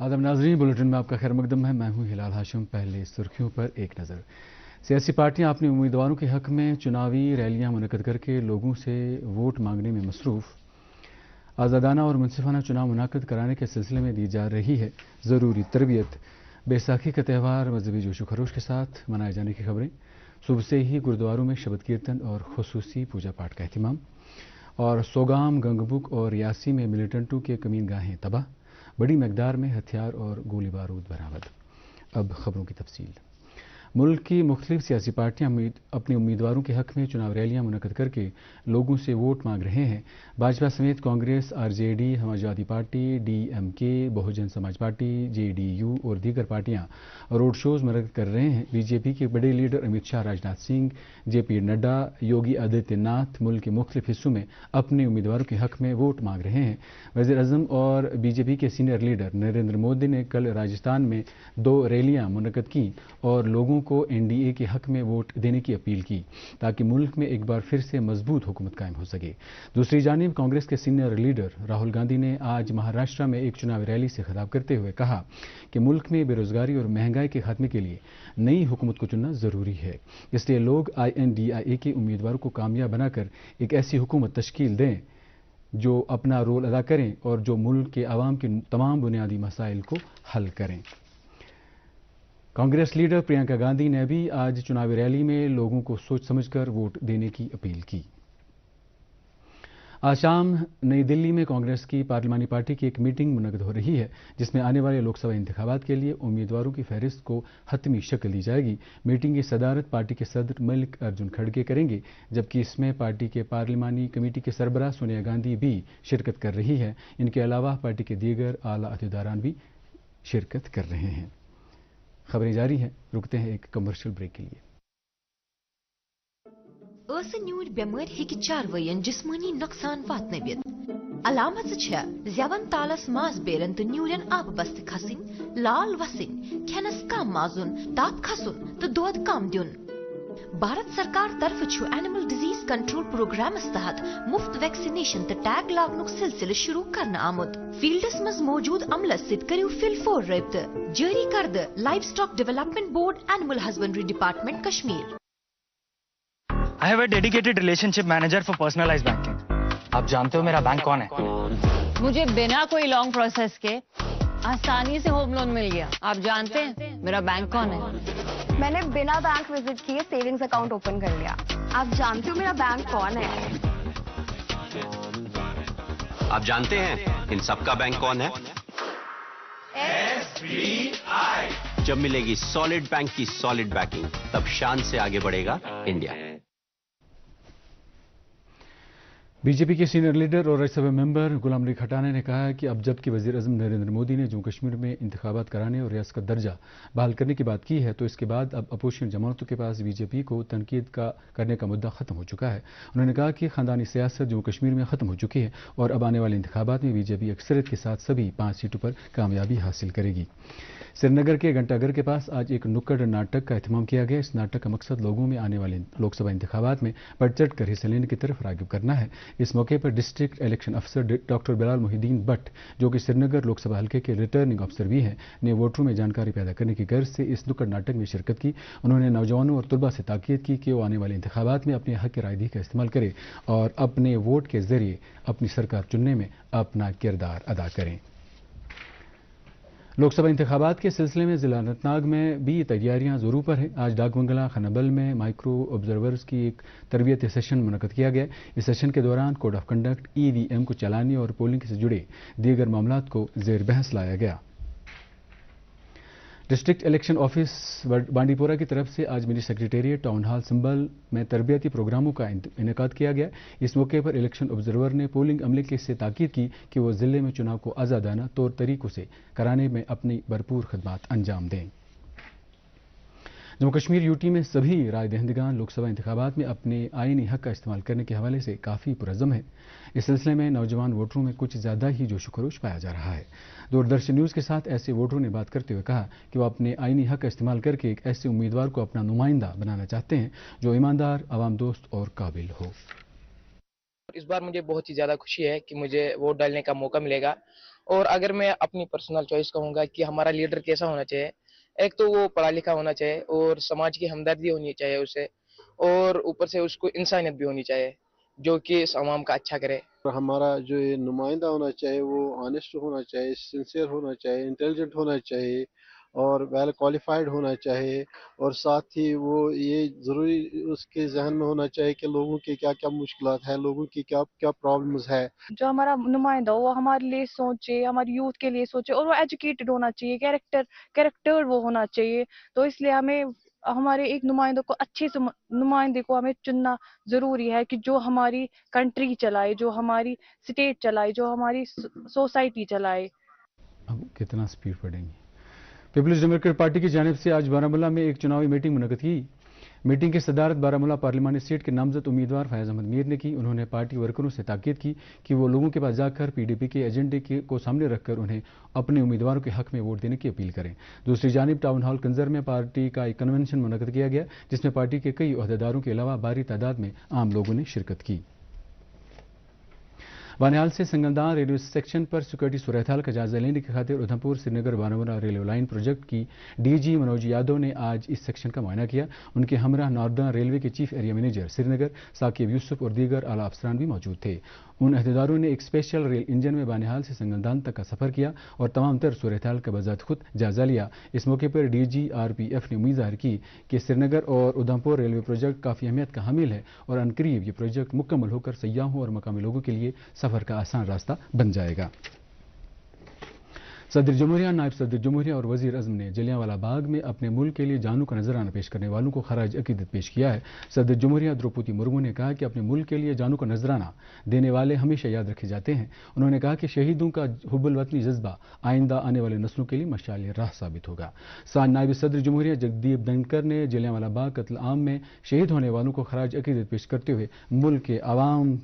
आदाब नाज़रीन, बुलेटिन में आपका खैर मकदम है। मैं हूं हिलाल हाशिम। पहले सुर्खियों पर एक नज़र। सियासी पार्टियां अपने उम्मीदवारों के हक में चुनावी रैलियां मुनक़द करके लोगों से वोट मांगने में मसरूफ़। आज़ादाना और मुनसिफाना चुनाव मुनक़द कराने के सिलसिले में दी जा रही है ज़रूरी तरबियत। बैसाखी का त्यौहार मजहबी जोश खरोश के साथ मनाए जाने की खबरें। सुबह से ही गुरुद्वारों में शबद कीर्तन और खुसूसी पूजा पाठ का एहतमाम। और सोगाम, गंगबुक और यासी में मिलिटेंटों के कमीन गाहें तबाह। बड़ी मकदार में हथियार और गोली बारूद बरामद। अब खबरों की तफसील। मुल्क की मुख्तलिफ सियासी पार्टियां अपने उम्मीदवारों के हक में चुनाव रैलियां मुनक़द करके लोगों से वोट मांग रहे हैं। भाजपा समेत Congress, RJD, Samajwadi Party, DMK, Bahujan Samaj Party, JDU और दीगर पार्टियां रोड शोज मुनक़द कर रहे हैं। बीजेपी के बड़े लीडर अमित शाह, राजनाथ सिंह, जेपी नड्डा, योगी आदित्यनाथ मुल्क के मुख्तलिफ हिस्सों में अपने उम्मीदवारों के हक में वोट मांग रहे हैं। वज़ीर आज़म और बीजेपी के सीनियर लीडर नरेंद्र मोदी ने कल राजस्थान में 2 रैलियां मुनक़द की और लोगों को एनडीए के हक में वोट देने की अपील की ताकि मुल्क में एक बार फिर से मजबूत हुकूमत कायम हो सके। दूसरी जानिब कांग्रेस के सीनियर लीडर राहुल गांधी ने आज महाराष्ट्र में एक चुनावी रैली से खिताब करते हुए कहा कि मुल्क में बेरोजगारी और महंगाई के खात्मे के लिए नई हुकूमत को चुनना जरूरी है। इसलिए लोग INDIA के उम्मीदवारों को कामयाब बनाकर एक ऐसी हुकूमत तश्कील दें जो अपना रोल अदा करें और जो मुल्क के अवाम के तमाम बुनियादी मसाइल को हल करें। कांग्रेस लीडर प्रियंका गांधी ने भी आज चुनावी रैली में लोगों को सोच समझकर वोट देने की अपील की। आज शाम नई दिल्ली में कांग्रेस की पार्लिमानी पार्टी की एक मीटिंग मुनक़द हो रही है जिसमें आने वाले लोकसभा इंतखाबात के लिए उम्मीदवारों की फहरिस्त को हतमी शक्ल दी जाएगी। मीटिंग की सदारत पार्टी के सदर मल्लिकार्जुन खड़गे करेंगे, जबकि इसमें पार्टी के पार्लिमानी कमेटी के सरबराह सोनिया गांधी भी शिरकत कर रही है। इनके अलावा पार्टी के दीगर आला अहदेदारान भी शिरकत कर रहे हैं। खबरें जारी हैं, रुकते हैं एक कमर्शियल ब्रेक के लिए। न्यूर बेमार हेकि चारवयन जिस्मानी नुकसान वातनवित। अलामत ज़ेवन तालस मास बेरन तो न्यूरन आब बस्त खसिन, लाल वसिन, खेनस कम माजुन, दात खसुन तो दोद कम दुन। भारत सरकार तरफ एनिमल डिजीज कंट्रोल प्रोग्राम तहत मुफ्त वैक्सीनेशन तो टैग लागनुक सिलसिले शुरू करना आमुद। फील्डस मज मौजूद अमलस सित करियो फिल-फोर रब्त जारी करद live stock development board, animal husbandry department Kashmir. I have a dedicated relationship manager for personalized banking. आप जानते हो मेरा बैंक कौन है? मुझे बिना कोई लॉन्ग प्रोसेस के आसानी से होम लोन मिल गया। आप जानते हैं मेरा बैंक कौन है? मैंने बिना बैंक विजिट किए सेविंग्स अकाउंट ओपन कर लिया। आप जानते हो मेरा बैंक कौन है? आप जानते हैं इन सबका बैंक कौन है? SBI। जब मिलेगी सॉलिड बैंक की सॉलिड बैकिंग, तब शान से आगे बढ़ेगा इंडिया। बीजेपी के सीनियर लीडर और राज्यसभा मेंबर गुलाम नबी खटाना ने कहा है कि अब जबकि वज़ीर आज़म नरेंद्र मोदी ने जम्मू कश्मीर में इंतखाबात कराने और रियासत का दर्जा बहाल करने की बात की है, तो इसके बाद अब अपोजिशन जमातों के पास बीजेपी को तनकीद करने का मुद्दा खत्म हो चुका है। उन्होंने कहा कि खानदानी सियासत जम्मू कश्मीर में खत्म हो चुकी है और अब आने वाले इंतखाबात में बीजेपी अक्सरियत के साथ सभी 5 सीटों पर कामयाबी हासिल करेगी। श्रीनगर के घंटाघर के पास आज एक नुक्कड़ नाटक का एहतमाम किया गया। इस नाटक का मकसद लोगों में आने वाले लोकसभा इंतखाबात में बढ़ चढ़ कर हिस्सा लेने की तरफ राग़िब करना है। इस मौके पर डिस्ट्रिक्ट इलेक्शन अफसर डॉक्टर बिलाल मोहिद्दीन भट्ट, जो कि श्रीनगर लोकसभा हल्के के रिटर्निंग अफसर भी हैं, ने वोटरों में जानकारी पैदा करने की गर्ज से इस नुक्कड़ नाटक में शिरकत की। उन्होंने नौजवानों और तलबा से ताकीद की कि वो आने वाले इंतखाबात में अपने हक रायदही का इस्तेमाल करें और अपने वोट के जरिए अपनी सरकार चुनने में अपना किरदार अदा करें। लोकसभा इंतखाबात के सिलसिले में जिला अनंतनाग में भी तैयारियां जोरों पर हैं। आज डाक बंगला खनबल में माइक्रो ऑब्जर्वर्स की एक तरबियती सेशन मुनक़द किया गया। इस सेशन के दौरान कोड ऑफ कंडक्ट, EVM को चलाने और पोलिंग से जुड़े दीगर मामलात को ज़ेर बहस लाया गया। डिस्ट्रिक्ट इलेक्शन ऑफिस बांडीपोरा की तरफ से आज मिनी सेक्रेटेरिएट टाउन हॉल संबल में तरबियती प्रोग्रामों का इनेकाद किया गया। इस मौके पर इलेक्शन ऑब्जर्वर ने पोलिंग अमले के से ताकीद की कि वो ज़िले में चुनाव को आज़ादाना तौर तरीकों से कराने में अपनी भरपूर खदमात अंजाम दें। जम्मू कश्मीर यूटी में सभी राय दहिंदगान लोकसभा इंतखाबात में अपने आईनी हक का इस्तेमाल करने के हवाले से काफ़ी पुरज़म है। इस सिलसिले में नौजवान वोटरों में कुछ ज़्यादा ही जोश खरोश पाया जा रहा है। दूरदर्शन न्यूज़ के साथ ऐसे वोटरों ने बात करते हुए कहा कि वो अपने आईनी हक का इस्तेमाल करके एक ऐसे उम्मीदवार को अपना नुमाइंदा बनाना चाहते हैं जो ईमानदार, आवाम दोस्त और काबिल हो। इस बार मुझे बहुत ही ज़्यादा खुशी है कि मुझे वोट डालने का मौका मिलेगा اور اگر میں اپنی پرسنل چوائس کہوں گا کہ ہمارا لیڈر کیسا ہونا چاہیے، ایک تو وہ پڑھا لکھا ہونا چاہیے اور سماج کی ہمدردی ہونی چاہیے اسے، اور اوپر سے اس کو انسانیت بھی ہونی چاہیے جو کہ اس عوام کا اچھا کرے. ہمارا جو یہ نمائندہ ہونا چاہیے وہ آنےسٹ ہونا چاہیے، سنسیئر ہونا چاہیے، انٹیلیجنٹ ہونا چاہیے اور ویل کوالیفائڈ ہونا چاہیے، اور ساتھ ہی وہ یہ ضروری اس کے ذہن میں ہونا چاہیے کہ لوگوں کی کیا کیا مشکلات ہیں، لوگوں کی کیا کیا پرابلمز ہے. جو ہمارا نمائندہ ہو وہ ہمارے لیے سوچے، ہماری یوتھ کے لیے سوچے، اور وہ ایجوکیٹڈ ہونا چاہیے، کیریکٹر وہ ہونا چاہیے. تو اس لیے ہمیں ہمارے ایک نمائندے کو اچھے سے نمائندے کو ہمیں چننا ضروری ہے کہ جو ہماری کنٹری چلائے، جو ہماری اسٹیٹ چلائے، جو ہماری سوسائٹی چلائے. اب کتنا سپیڈ پڑیں گے. پیپلز ڈیموکریٹ پارٹی کی جانب سے آج بارہمولہ میں ایک چناوی میٹنگ منعقد کی. میٹنگ کی صدارت بارہمولہ پارلیمانی سیٹ کے نامزد امیدوار فیاض احمد میر نے کی. انہوں نے پارٹی ورکروں سے تاکید کی کہ وہ لوگوں کے پاس جا کر پی ڈی پی کے ایجنڈے کو سامنے رکھ کر انہیں اپنے امیدواروں کے حق میں ووٹ دینے کی اپیل کریں. دوسری جانب ٹاؤن ہال کنزر میں پارٹی کا ایک کنونشن منعقد کیا گیا جس میں پارٹی کے کئی عہدیداروں کے علاوہ بھاری تعداد میں عام لوگوں نے شرکت کی. بانہال سے سنگلدان ریلوے سیکشن پر سیکورٹی صورتحال کا جائزہ لینے کی خاطر Udhampur Srinagar Baramulla railway line project کی ڈی جی منوج یادو نے آج اس سیکشن کا معائنہ کیا. ان کے ہمراہ ناردرن ریلوے کے چیف ایریا مینیجر سری نگر ثاقب یوسف اور دیگر اعلیٰ افسران بھی موجود تھے. ان عہدیداروں نے ایک اسپیشل ریل انجن میں بانہال سے سنگلدان تک کا سفر کیا اور تمام تر صورتحال کا بذات خود جائزہ لیا. اس موقع پر D G R P F نے امید ظاہر کی کہ سری نگر اور ادھمپور ریلوے پروجیکٹ کافی اہمیت کا حامل ہے اور عنقریب یہ پروجیکٹ مکمل ہو کر سیاحوں اور مقامی لوگوں کے لیے سفر کا آسان راستہ بن جائے گا. صدر جمہوریہ، نائب صدر جمہوریہ اور وزیر اعظم نے جلیانوالہ باغ میں اپنے ملک کے لیے جانوں کا نذرانہ پیش کرنے والوں کو خراج عقیدت پیش کیا ہے. صدر جمہوریہ دروپدی مرمو نے کہا کہ اپنے ملک کے لیے جانوں کا نذرانہ دینے والے ہمیشہ یاد رکھے جاتے ہیں. انہوں نے کہا کہ شہیدوں کا حب الوطنی جذبہ آئندہ آنے والے نسلوں کے لیے مشعل راہ ثابت ہوگا. نائب صدر جمہوریہ جگدیپ دھنکر نے جلیانوالہ باغ قتل عام میں شہید ہونے والوں کو خراج عقیدت پیش کرتے ہوئے ملک کے عوام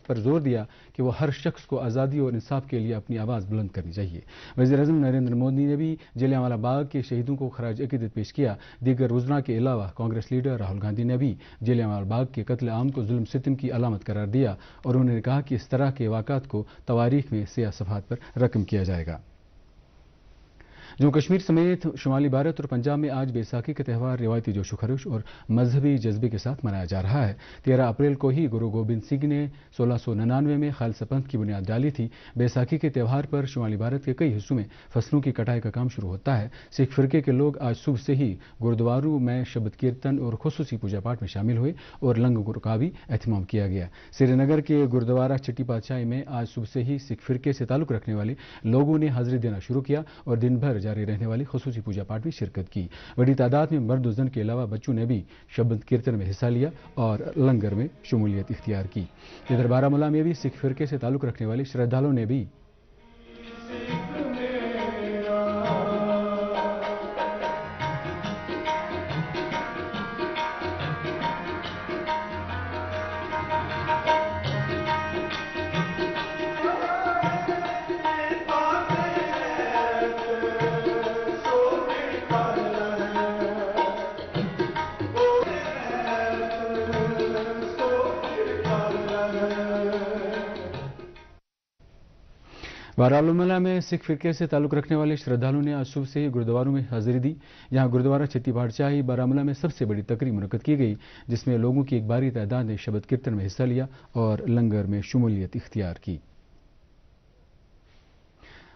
پر زور دیا کہ وہ ہر شخص کو آزادی اور انصاف کے لیے اپنی آواز بلند کرنی چاہیے. وزیر اعظم نریندر مودی نے بھی جلیانوالہ باغ کے شہیدوں کو خراج عقیدت پیش کیا. دیگر وزراء کے علاوہ کانگریس لیڈر راہل گاندھی نے بھی جلیانوالہ باغ کے قتل عام کو ظلم ستم کی علامت قرار دیا اور انہوں نے کہا کہ اس طرح کے واقعات کو تواریخ میں سیاہ صفحات پر رقم کیا جائے گا. جموں کشمیر سمیت شمالی بھارت اور پنجاب میں آج بیساکھی کا تہوار روایتی جوش و خروش اور مذہبی جذبے کے ساتھ منایا جا رہا ہے. 13 اپریل کو ہی گرو گوبند سنگھ نے 1699 میں خالصہ پنتھ کی بنیاد ڈالی تھی. بیساکھی کے تہوار پر شمالی بھارت کے کئی حصوں میں فصلوں کی کٹائی کا کام شروع ہوتا ہے. سکھ فرقے کے لوگ آج صبح سے ہی گردواروں میں شبد کیرتن اور خصوصی پوجا پاٹ میں شامل ہوئے اور لنگر کا بھی اہتمام کیا گیا. سری نگر کے گردوارہ چھٹی پادشاہی میں آج صبح سے ہی سکھ فرقے سے تعلق رکھنے والے لوگوں نے حاضری دینا شروع کیا اور دن بھر جاری رہنے والی خصوصی پوجا پاٹ میں شرکت کی. بڑی تعداد میں مرد و زن کے علاوہ بچوں نے بھی شبد کیرتن میں حصہ لیا اور لنگر میں شمولیت اختیار کی. ادھر بارہمولہ میں بھی سکھ فرقے سے تعلق رکھنے والے شردھالوں نے بھی بارہمولہ میں سکھ فرقے سے تعلق رکھنے والے شردھالوں نے آج صبح سے ہی گردواروں میں حاضری دی. یہاں گردوارہ چھٹی پادشاہی بارہمولہ میں سب سے بڑی تقریب منعقد کی گئی جس میں لوگوں کی ایک باری تعداد نے شبد کیرتن میں حصہ لیا اور لنگر میں شمولیت اختیار کی.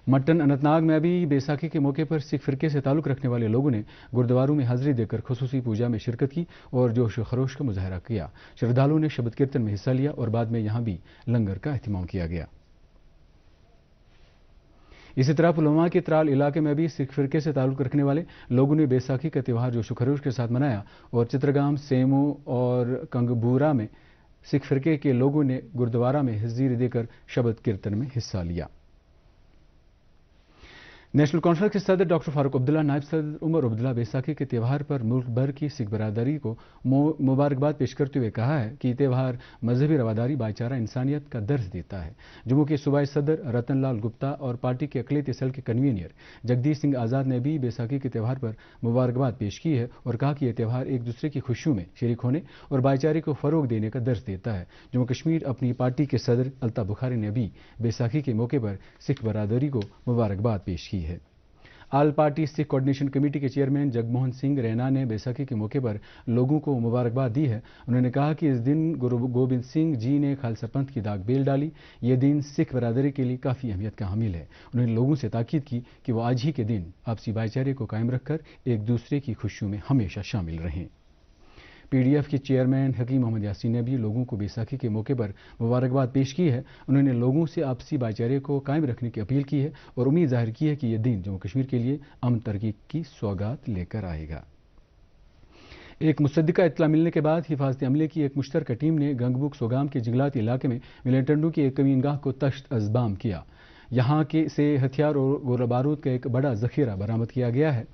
مٹن اننت ناگ میں بھی بیساکھی کے موقع پر سکھ فرقے سے تعلق رکھنے والے لوگوں نے گردواروں میں حاضری دے کر خصوصی پوجا میں شرکت کی اور جوش و خروش کا مظاہرہ کیا. شردھالوں نے شبد کیرتن میں حصہ لیا اور بعد میں یہاں بھی لنگر کا اہتمام کیا گیا. اسی طرح پلوامہ کے ترال علاقے میں بھی سکھ فرقے سے تعلق رکھنے والے لوگوں نے بیساکھی کا تہوار جوش و خروش کے ساتھ منایا اور چترگام، سیمو اور کنگبورا میں سکھ فرقے کے لوگوں نے گردوارہ میں حاضری دے کر شبد کیرتن میں حصہ لیا. नेशनल कॉन्फ्रेंस के सदर डॉक्टर फारूक अब्दुल्ला, नायब सदर उमर अब्दुल्ला बैसाखी के त्यौहार पर मुल्क भर की सिख बरादरी को मुबारकबाद पेश करते हुए कहा है कि त्यौहार मजहबी रवादारी, भाईचारा, इंसानियत का दर्ज देता है। जम्मू के सूबाई सदर रतन लाल गुप्ता और पार्टी के अक़लियती सेल के कन्वीनर जगदीश सिंह आज़ाद ने भी बैसाखी के त्यौहार पर मुबारकबाद पेश की है और कहा कि यह त्यौहार एक दूसरे की खुशियों में शरीक होने और भाईचारे को फ़रोग देने का दर्ज देता है। जम्मू कश्मीर अपनी पार्टी के सदर अल्ताफ़ बुखारी ने भी बैसाखी के मौके पर सिख बरादरी को मुबारकबाद पेश की है। All party Sikh coordination committee के चेयरमैन जगमोहन सिंह रैना ने बैसाखी के मौके पर लोगों को मुबारकबाद दी है। उन्होंने कहा कि इस दिन गुरु गोबिंद सिंह जी ने खालसा पंथ की दाग बेल डाली। ये दिन सिख बरादरी के लिए काफ़ी अहमियत का हामिल है। उन्होंने लोगों से ताकीद की कि वो आज ही के दिन आपसी भाईचारे को कायम रखकर एक दूसरे की खुशियों में हमेशा शामिल रहें। पीडीएफ के चेयरमैन हकीम मोहम्मद यासीन ने भी लोगों को बैसाखी के मौके पर मुबारकबाद पेश की है। उन्होंने लोगों से आपसी भाईचारे को कायम रखने की अपील की है और उम्मीद जाहिर की है कि यह दिन जम्मू कश्मीर के लिए अमन तरक्की की सौगात लेकर आएगा। एक मुसद्दिका इत्तला मिलने के बाद हिफाजती अमले की एक मुश्तरका टीम ने गंगबुक सोगाम के जंगलाती इलाके में मिलिटेंटों की एक कमीनगाह को तश्त अज़बाम किया। यहाँ के से हथियार और गोला बारूद का एक बड़ा जखीरा बरामद किया गया है।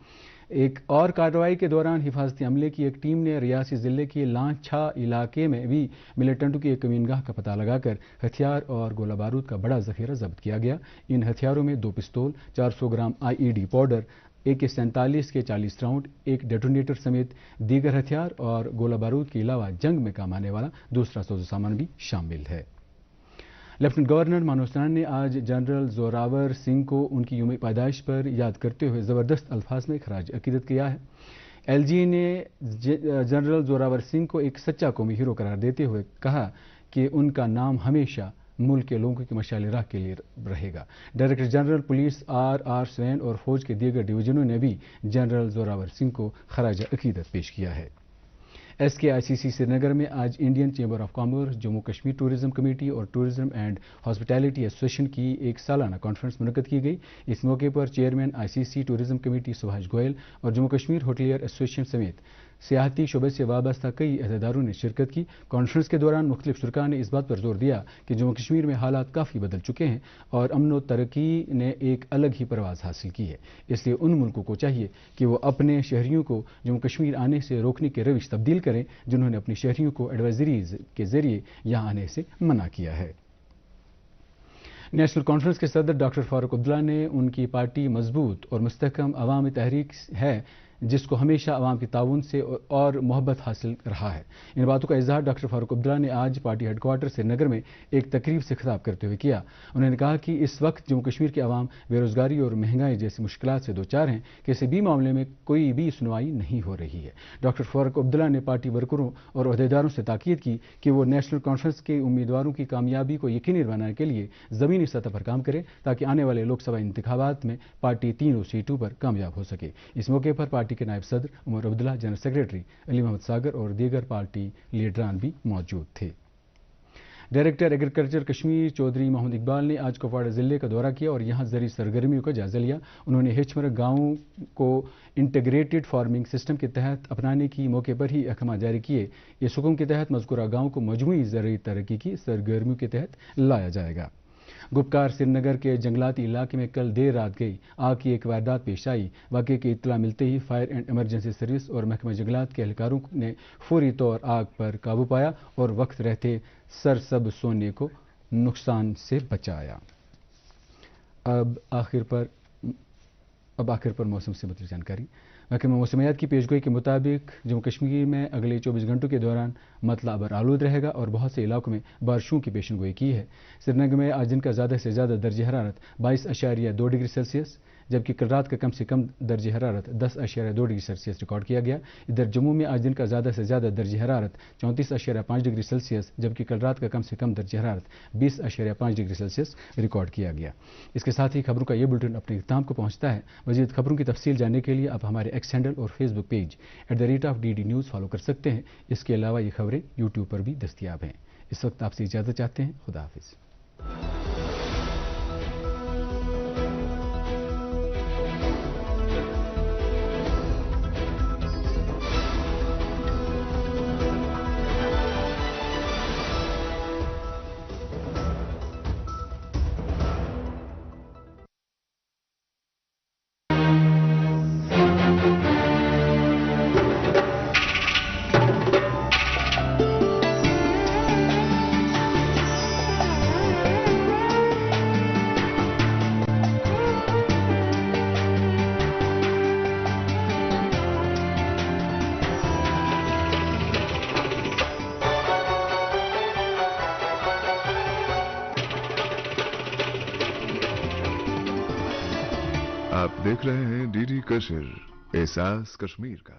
एक और कार्रवाई के दौरान हिफाजती अमले की एक टीम ने रियासी ज़िले के लांछा इलाके में भी मिलिटेंटों की एक कमीनगाह का पता लगाकर हथियार और गोला बारूद का बड़ा जखीरा जब्त किया गया। इन हथियारों में 2 पिस्तौल, 400 ग्राम IED पाउडर, AK-47 के 40 राउंड, एक डेटोनेटर समेत दीगर हथियार और गोला बारूद के अलावा जंग में काम आने वाला दूसरा साजो सामान भी शामिल है। लेफ्टिनेंट गवर्नर मनोज सिन्हा ने आज जनरल जोरावर सिंह को उनकी यौम पैदाइश पर याद करते हुए ज़बरदस्त अल्फाज में खराज अकीदत किया है। LG ने जनरल जोरावर सिंह को एक सच्चा कौमी हीरो करार देते हुए कहा कि उनका नाम हमेशा मुल्क के लोगों की मशाल राह के लिए रहेगा। Director general police RR swan और फौज के दीगर डिवीजनों ने भी जनरल जोरावर सिंह को खराज अकीदत पेश किया है। SKICC श्रीनगर में आज Indian chamber of commerce, Jammu Kashmir tourism committee और टूरिज्म एंड हॉस्पिटैलिटी एसोसिएशन की एक सालाना कॉन्फ्रेंस मुनक्कद की गई। इस मौके पर chairman ICC tourism committee Subhash Goyal और जम्मू कश्मीर होटलियर एसोसिएशन समेत सियाहती शोबे से वाबस्ता कई अहदेदारों ने शिरकत की। कॉन्फ्रेंस के दौरान मुख्तलिफ शुरका ने इस बात पर जोर दिया कि जम्मू कश्मीर में हालात काफ़ी बदल चुके हैं और अमन व तरक्की ने एक अलग ही परवाज़ हासिल की है। इसलिए उन मुल्कों को चाहिए कि वो अपने शहरियों को जम्मू कश्मीर आने से रोकने के रविश तब्दील करें जिन्होंने अपने शहरियों को एडवाइजरीज के जरिए यहाँ आने से मना किया है। नेशनल कॉन्फ्रेंस के सदर डॉक्टर फारूक अब्दुल्ला ने उनकी पार्टी मजबूत और मुस्तहकम अवामी तहरीक है जिसको हमेशा अवाम की ताउन से और मोहब्बत हासिल रहा है। इन बातों का इजहार डॉक्टर फारूक अब्दुल्ला ने आज पार्टी हेडक्वार्टर श्रीनगर में एक तकरीब से खिताब करते हुए किया। उन्होंने कहा कि इस वक्त जम्मू कश्मीर के अवाम बेरोजगारी और महंगाई जैसी मुश्किलात से दो चार हैं, किसी भी मामले में कोई भी सुनवाई नहीं हो रही है। डॉक्टर फारूक अब्दुल्ला ने पार्टी वर्करों और अहदेदारों से ताकीद की कि वो नेशनल कॉन्फ्रेंस के उम्मीदवारों की कामयाबी को यकीनी बनाने के लिए ज़मीनी सतह पर काम करें ताकि आने वाले लोकसभा इंतखाबात में पार्टी तीनों सीटों पर कामयाब हो सके। इस मौके पर पार्टी के नायब सदर उमर अब्दुल्ला, जनरल सेक्रेटरी अली मोहम्मद सागर और दीगर पार्टी लीडरान भी मौजूद थे। डायरेक्टर एग्रीकल्चर कश्मीर चौधरी मोहम्मद इकबाल ने आज कुपवाड़ा जिले का दौरा किया और यहां ज़री सरगर्मियों का जायजा लिया। उन्होंने हेचमर गांव को इंटीग्रेटेड फार्मिंग सिस्टम के तहत अपनाने की मौके पर ही अहकाम जारी किए। इस हुक्म के तहत मज़कूरा गांव को मजमूई ज़रूरी तरक्की की सरगर्मियों के तहत लाया जाएगा। गुपकार श्रीनगर के जंगलाती इलाके में कल देर रात गई आग की एक वारदात पेश आई। वाक़े की इत्तला मिलते ही फायर एंड इमरजेंसी सर्विस और महकमा जंगलात के एहलकारों ने फौरी तौर आग पर काबू पाया और वक्त रहते सरसब सोने को नुकसान से बचाया। अब आखिर पर मौसम से मुतल्लिक़ जानकारी। महकमा मौसमियात की पेशगोई के मुताबिक जम्मू कश्मीर में अगले 24 घंटों के दौरान मतला अबर आलूद रहेगा और बहुत से इलाकों में बारिशों की पेशनगोई की है। श्रीनगर में आज दिन का ज़्यादा से ज़्यादा दर्ज हरारत 22.2 डिग्री सेल्सियस जबकि कल रात का कम से कम दर्ज हरारत 10.2 डिग्री सेल्सियस रिकॉर्ड किया गया। इधर जम्मू में आज दिन का ज़्यादा से ज़्यादा दर्ज हरारत 34.5 डिग्री सेल्सियस जबकि कल रात का कम से कम दर्ज हरारत 20.5 डिग्री सेल्सियस रिकॉर्ड किया गया। इसके साथ ही खबरों का ये बुलेटिन अपने इख्तिताम को पहुँचता है। मज़ीद खबरों की तफसील जानने के लिए आप हमारे एक्स हैंडल और Facebook page @DD news follow कर सकते हैं। इसके अलावा ये खबरें यूट्यूब पर भी दस्तियाब हैं। इस वक्त आपसे इजाज़त चाहते हैं। खुदा हाफिज़। आप देख रहे हैं डीडी कश्मीर, एहसास कश्मीर का।